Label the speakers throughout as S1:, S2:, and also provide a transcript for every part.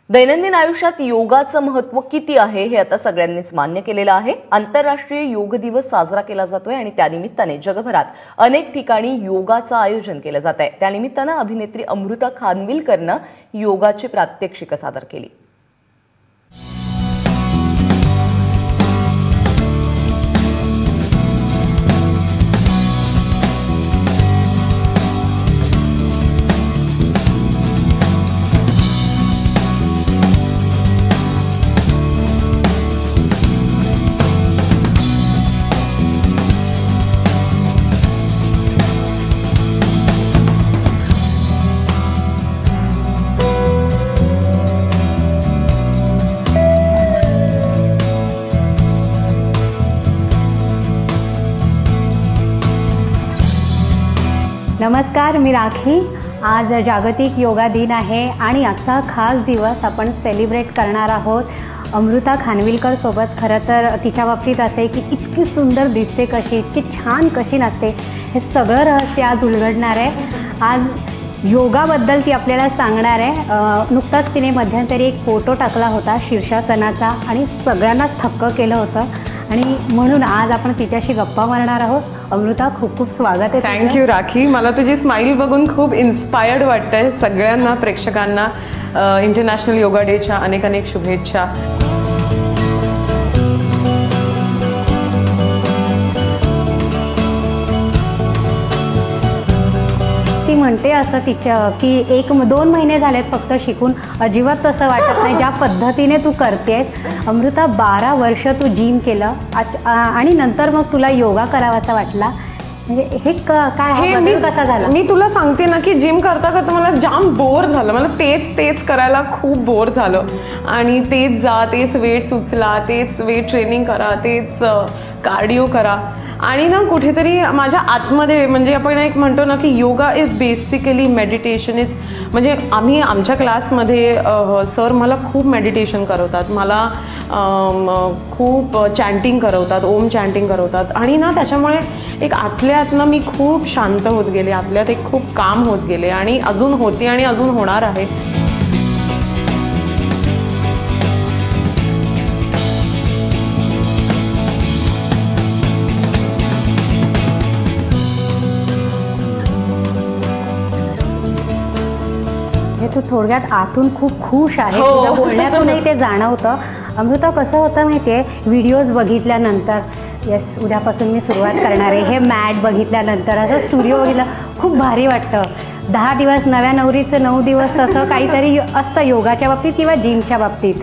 S1: दैनंदिन आयुष्यात योगाचं महत्त्व किती आहे हे आता सगळ्यांनीच मान्य केलेलं आहे। आंतरराष्ट्रीय योग दिवस साजरा केला जातोय आणि त्यानिमित्ताने जगभरात अनेक ठिकाणी योगाचं आयोजन केलं जात आहे। त्यानिमित्ताने अभिनेत्री अमृता खानविलकरनं योगाची प्रात्यक्षिक सादर केली।
S2: नमस्कार, मी राखी। आज जागतिक योगा दिन आहे आणि आजचा खास दिवस आपण सेलिब्रेट करणार आहोत अमृता खानविलकर सोबत। खरं तर तिच्या बाबतीत असे की इतकी सुंदर दिसते कशी, इतकी छान कशी नसते, हे सगळं रहस्य आज उलगडणार आहे। आज योगाबद्दल ती आपल्याला सांगणार आहे। नुकताच तिने मध्यंतरी एक फोटो टाकला होता शीर्षासनाचा आणि सगळ्यांनाच थक्क केलं होतं आणि म्हणून आज आपण तिच्याशी गप्पा मारणार आहोत। अमृता, खूप खूप स्वागत आहे।
S3: थँक्यू राखी। मला तुझी स्माइल बघून खूप इन्स्पायर्ड वाटतंय। सगळ्यांना प्रेक्षकांना इंटरनॅशनल योगा डेच्या अनेक अनेक शुभेच्छा।
S2: ती म्हणते असं तिच्या की 1-2 महिने झालेत फक्त शिकून, अजिबात तसं वाटत नाही ज्या पद्धतीने तू करतेस। अमृता, 12 वर्ष तू जिम केलं आणि नंतर मग तुला योगा करावासा वाटला, म्हणजे हे काय बदल कसा झाला?
S3: मी तुला सांगते ना की जिम करता करता मला जाम बोर झालं। मला तेच करायला खूप बोर झालं आणि तेच जा, तेच वेट उचला, तेच वेट ट्रेनिंग करा, तेच कार्डिओ करा आणि ना कुठेतरी माझ्या आतमध्ये म्हणजे आपण एक म्हणतो ना की yoga is basically meditation. Is म्हणजे आम्ही आमच्या क्लासमध्ये सर मला खूप मेडिटेशन करवतात, मला खूप चॅन्टिंग करवतात, ओम चॅन्टिंग करवतात आणि ना त्याच्यामुळे एक आतल्यातनं मी खूप शांत होत गेले, आपल्यात एक खूप काम होत गेले आणि अजून होते आणि अजून होणार आहे।
S2: तू थोडक्यात आतून खूप खुश आहे, तुझ्या बोलण्यातूनही ते जाणवतं। अमृता, कसं होतं माहिती आहे, व्हिडिओज बघितल्यानंतर येस उद्यापासून मी सुरुवात करणार आहे, हे मॅट बघितल्यानंतर असं स्टुडिओ बघितलं खूप भारी वाटतं। 10 दिवस नव्या नवरीचं 9 दिवस तसं काहीतरी असतं योगाच्या बाबतीत किंवा जिमच्या बाबतीत।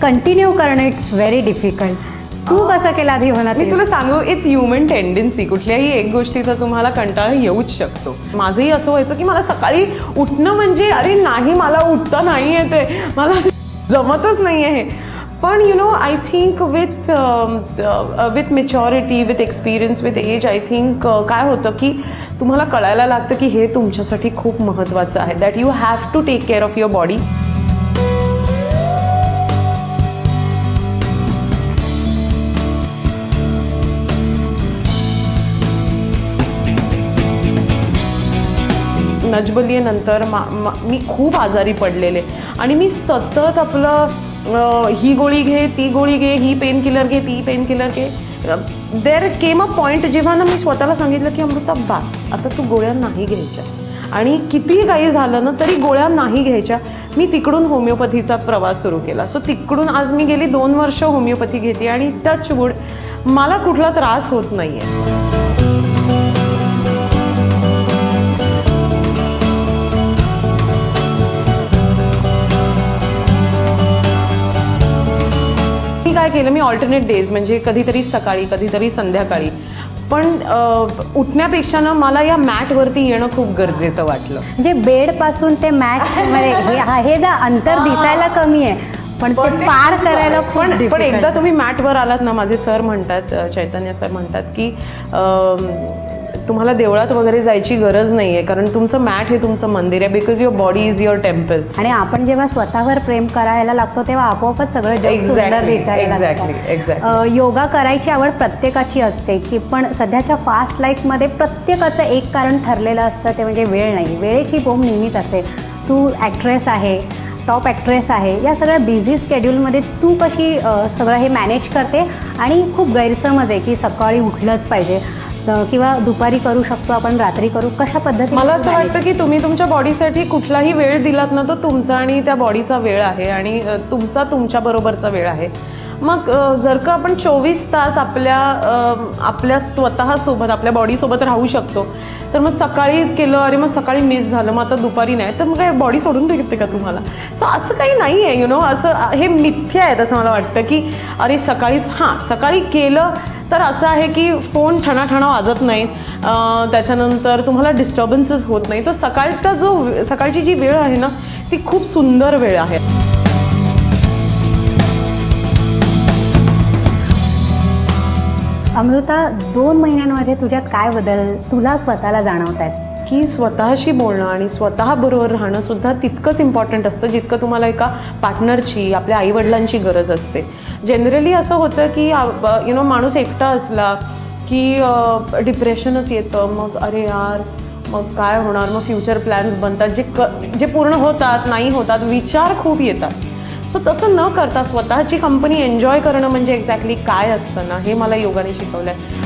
S2: कंटिन्यू करणं इट्स व्हेरी डिफिकल्ट। तू कसं केलं आधी म्हणा?
S3: मी तुला सांगू, इट्स ह्युमन टेंडन्सी। कुठल्याही एक गोष्टीचा तुम्हाला कंटाळा येऊच शकतो। माझंही असं व्हायचं की मला सकाळी उठणं म्हणजे अरे नाही, मला उठता नाही येते, मला जमतच नाही आहे। पण you know, I think with maturity, with experience, with age, I think काय होतं की तुम्हाला कळायला लागतं की हे तुमच्यासाठी खूप महत्त्वाचं आहे, that you have to take care of your body. नजबुलीनंतर मी खूप आजारी पडलेले आणि मी सतत आपलं ही गोळी घे, ती गोळी घे, ही पेन किलर घे, ती पेन किलर घे। देअर केम अ पॉईंट जेव्हा ना मी स्वतःला सांगितलं की अमृता बास, आता तू गोळ्या नाही घ्यायच्या आणि कितीही काही झालं ना तरी गोळ्या नाही घ्यायच्या। मी तिकडून होमिओपॅथीचा प्रवास सुरू केला। सो तिकडून आज मी गेली 2 वर्ष होमिओपॅथी घेते आणि टच वूड मला कुठला त्रास होत नाही आहे। काय केलं मी, ऑल्टरनेट डेज म्हणजे कधीतरी सकाळी कधीतरी संध्याकाळी, पण उठण्यापेक्षा ना मला या मॅटवरती येणं खूप गरजेचं वाटलं।
S2: म्हणजे बेडपासून ते मॅटमध्ये हे जे अंतर दिसायला कमी आहे पण ते पार करायला
S3: पण एकदा तुम्ही मॅटवर आलात ना, माझे सर म्हणतात, चैतन्य सर म्हणतात की तुम्हाला देवळात वगैरे जायची गरज नाहीये, कारण तुमचं मॅट हे तुमचं मंदिर आहे, because your body is your temple.
S2: आणि आपण जेव्हा स्वतःवर प्रेम करायला लागतो तेव्हा आपोआपच सगळं जग सुंदर दिसायला लागतं। योगा करायची आवड प्रत्येकाची असते की, पण सध्याच्या फास्ट लाईफमध्ये प्रत्येकाचं एक कारण ठरलेलं असतं, ते म्हणजे वेळ नाही। वेळेची बोंब नेहमीच असते। तू ॲक्ट्रेस आहे, टॉप ॲक्ट्रेस आहे, या सगळ्या बिझी स्केड्यूलमध्ये तू कशी सगळं हे मॅनेज करते? आणि खूप गैरसमज आहे की सकाळी उठलंच पाहिजे किंवा दुपारी करू शकतो आपण, रात्री करू, कशा पद्धतीने?
S3: मला असं वाटतं की तुम्ही तुमच्या बॉडीसाठी कुठलाही वेळ दिलात ना, तो तुमचा आणि त्या बॉडीचा वेळ आहे आणि तुमचा तुमच्याबरोबरचा वेळ आहे. मग जर का आपण 24 तास आपल्या स्वतःसोबत, आपल्या बॉडीसोबत राहू शकतो, तर मग सकाळी केलं, अरे मग सकाळी मिस झालं, मग आता दुपारी नाही, तर मग काय बॉडी सोडून देते का तुम्हाला? सो असं काही नाही आहे, असं हे मिथ्या आहे. असं मला वाटतं की अरे सकाळीच, सकाळी केलं तर असं आहे की फोन ठणाठणा वाजत नाही, त्याच्यानंतर तुम्हाला डिस्टर्बन्सेस होत नाही. तर सकाळची जी वेळ आहे ना, ती खूप सुंदर वेळ आहे.
S2: अमृता, 2 महिन्यांमध्ये तुझ्यात काय बदल तुला स्वतःला जाणवत आहेत?
S3: की स्वतःशी बोलणं आणि स्वतःबरोबर राहणं सुद्धा तितकंच इम्पॉर्टंट असतं जितकं तुम्हाला एका पार्टनरची, आपल्या आईवडिलांची गरज असते. जनरली असं होतं की माणूस एकटा असला की डिप्रेशनच येतं. मग अरे यार, मग काय होणार, मग फ्युचर प्लॅन्स बनतात जे पूर्ण होतात, नाही होतात, विचार खूप येतात. सो तसं न करता स्वतःची कंपनी एन्जॉय करणं म्हणजे एक्झॅक्टली काय असतं ना, हे मला योगाने शिकवलं आहे.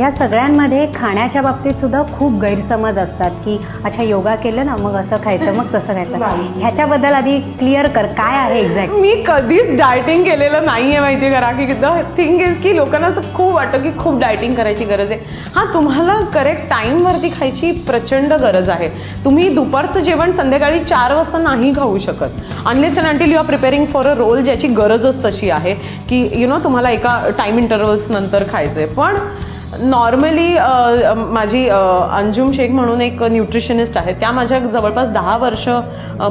S2: या सगळ्यांमध्ये खाण्याच्या बाबतीत सुद्धा खूप गैरसमज असतात की अच्छा योगा केलं ना, मग असं खायचं, मग तसं खायचं. ह्याच्याबद्दल आधी क्लिअर कर, काय आहे एक्झॅक्ट?
S3: मी कधीच डायटिंग केलेलं नाही आहे, माहिती आहे करा की द थिंग इज की लोकांना असं खूप वाटतं की खूप डायटिंग करायची गरज आहे. तुम्हाला करेक्ट टाईमवरती खायची प्रचंड गरज आहे. तुम्ही दुपारचं जेवण संध्याकाळी 4 वाजता नाही खाऊ शकत, unless and until you are preparing for a role ज्याची गरजच तशी आहे की तुम्हाला एका टाईम इंटरव्हल्स नंतर खायचं आहे. पण नॉर्मली माझी अंजुम शेख म्हणून एक न्यूट्रिशनिस्ट आहे, त्या माझ्या जवळपास 10 वर्ष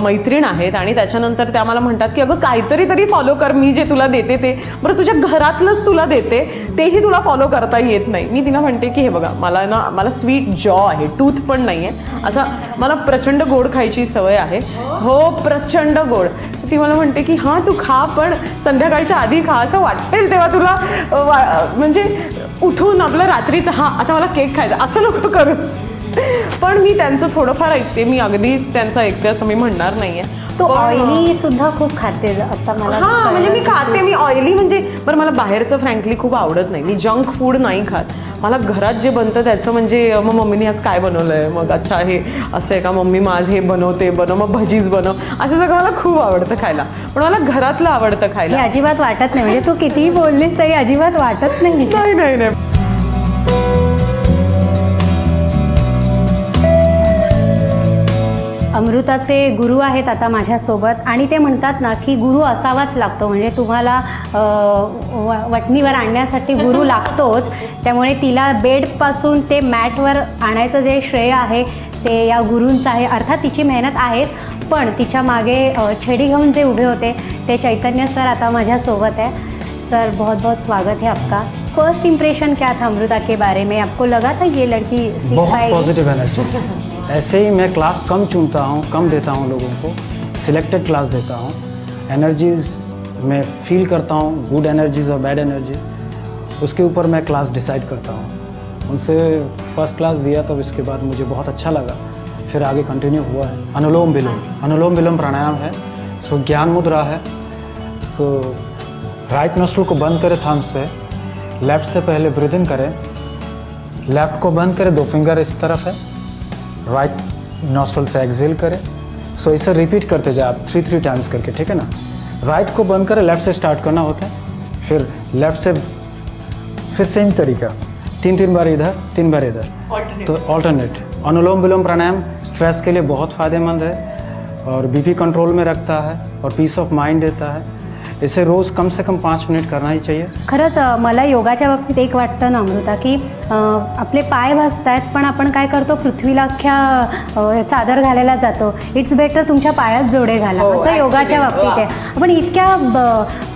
S3: मैत्रीण आहेत आणि त्याच्यानंतर त्या मला म्हणतात की अगं काहीतरी तरी फॉलो कर, मी जे तुला देते ते बरं तुझ्या घरातलंच तुला देते, तेही तुला फॉलो करता येत नाही. मी तिला म्हणते की हे बघा, मला स्वीट जॉ आहे, टूथ पण नाही आहे, असं मला प्रचंड गोड खायची सवय आहे. हो, प्रचंड गोड. सो ती मला म्हणते की तू खा, पण संध्याकाळच्या आधी खा, असं वाटेल तेव्हा तुला, म्हणजे उठून आपलं रात्रीचं आता मला केक खायचा असं नको करूस. पण मी त्यांचं थोडंफार ऐकते, मी अगदीच त्यांचं ऐकते असं मी म्हणणार नाहीये.
S2: तो ऑइली सुद्धा खूप खाते आता मला.
S3: म्हणजे मी खाते, मी ऑइली म्हणजे बरं मला बाहेरचं फ्रँकली खूप आवडत नाही, मी जंक फूड नाही खात. मला घरात जे बनतं त्याचं म्हणजे मग मम्मीने आज काय बनवलंय, मग अच्छा हे असं आहे का, मम्मी माझं हे बनव, मग भजीच बनव, असं सगळं मला खूप आवडतं खायला. पण मला घरातलं आवडतं खायला.
S2: अजिबात वाटत नाही, म्हणजे तू कितीही बोललीस तरी अजिबात वाटत नाही.
S3: नाही.
S2: अमृताचे गुरु आहेत आता माझ्यासोबत आणि ते म्हणतात ना की गुरु असावाच लागतो, म्हणजे तुम्हाला वटणीवर आणण्यासाठी गुरु लागतोच. त्यामुळे तिला बेडपासून ते मॅटवर आणायचं जे श्रेय आहे ते या गुरूंचं आहे. अर्थात तिची मेहनत आहेच, पण तिच्या मागे छडी घेऊन जे उभे होते ते चैतन्य सर आता माझ्यासोबत है. सर, बहुत बहुत स्वागत है आपका. फर्स्ट इम्प्रेशन क्या था अमृता के बारे में? आपको लगा था ये लड़की सीख पाएगी?
S4: बहुत पॉजिटिव एनर्जी. ऐसे ही मैं क्लास कम चुनता हूँ, कम देता हूँ लोगों को, सिलेक्टेड क्लास देता हूँ. एनर्जीज़ मैं फील करता हूँ, गुड एनर्जीज़ और बैड एनर्जीज़, उसके ऊपर मैं क्लास डिसाइड करता हूँ. उनसे फर्स्ट क्लास दिया तो इसके बाद मुझे बहुत अच्छा लगा, फिर आगे कंटिन्यू हुआ है. अनुलोम विलोम प्राणायाम है. सो ज्ञान मुद्रा है. सो राइट नोस्ट्रल को बंद करें थंब से, लेफ्ट से पहले ब्रीथ इन करें, लेफ्ट को बंद करें, 2 फिंगर इस तरफ है, राइट नोस्ट्रल से एक्सहेल करें. सो इसे रिपीट करते जाए आप 3 टाइम्स करके, ठीक है ना. राइट को बंद करें, लेफ्ट से स्टार्ट करना होता है, फिर लेफ्ट से, फिर सेम तरीका 3 बार इधर, 3 बार इधर, तो ऑल्टरनेट. अनुलोम विलोम प्राणायाम स्ट्रेस के लिए बहुत फ़ायदेमंद है और बीपी कंट्रोल में रखता है और पीस ऑफ माइंड देता है. इसे रोज़ कम से कम 5 मिनिट करना ही चाहिए.
S2: खरंच मला योगाच्या बाबतीत एक वाटतं ना अमृता की आपले पाय भाजतायत पण आपण काय करतो, पृथ्वीला अख्ख्या चादर घालायला जातो. इट्स बेटर तुमच्या पायात जोडे घाला, असं योगाच्या बाबतीत आहे. आपण इतक्या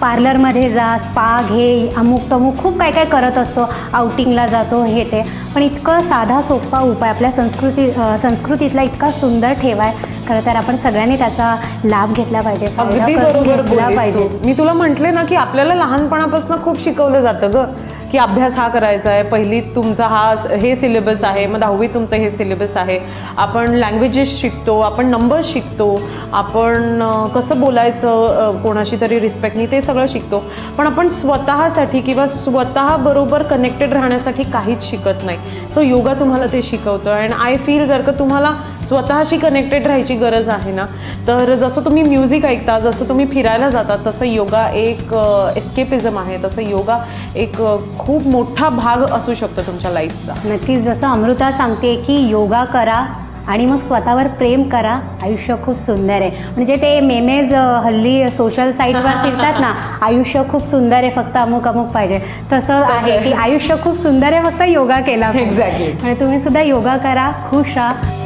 S2: पार्लरमध्ये जा, स्पा घे, अमुक तमुक खूप काय काय करत असतो, आउटिंगला जातो हे ते, पण इतकं साधा सोपा उपाय आपल्या संस्कृतीतला इतका सुंदर ठेवाय. खरं तर आपण सगळ्यांनी त्याचा लाभ घेतला पाहिजे,
S3: अगदी बरोबर बोललीस तू. मी तुला म्हटले ना की आपल्याला लहानपणापासून खूप शिकवलं जातं ग, की अभ्यास हा करायचा आहे, पहिलीत तुमचा हे सिलेबस आहे, मग 10वीत तुमचं हे सिलेबस आहे. आपण लँग्वेजेस शिकतो, आपण नंबर्स शिकतो, आपण कसं बोलायचं कोणाशी तरी रिस्पेक्टनी, ते सगळं शिकतो. पण आपण स्वतःसाठी किंवा स्वतःबरोबर कनेक्टेड राहण्यासाठी काहीच शिकत नाही. सो योगा तुम्हाला ते शिकवतो. अँड आय फील जर का तुम्हाला स्वतःशी कनेक्टेड राहायची गरज आहे ना, तर जसं तुम्ही म्युझिक ऐकता, जसं तुम्ही फिरायला जाता, तसं योगा एक एस्केपिझम आहे. तसं योगा एक खूप मोठा भाग असू शकतो तुमच्या लाईफचा.
S2: नक्कीच. जसं अमृता सांगते की योगा करा आणि मग स्वतःवर प्रेम करा, आयुष्य खूप सुंदर आहे. म्हणजे ते मेमेज हल्ली सोशल साईटवर फिरतात ना, आयुष्य खूप सुंदर आहे फक्त अमुक अमुक पाहिजे, तसं आहे की आयुष्य खूप सुंदर आहे फक्त योगा केला.
S3: एक्झॅक्टली.
S2: आणि तुम्ही सुद्धा योगा करा, खुश राहा.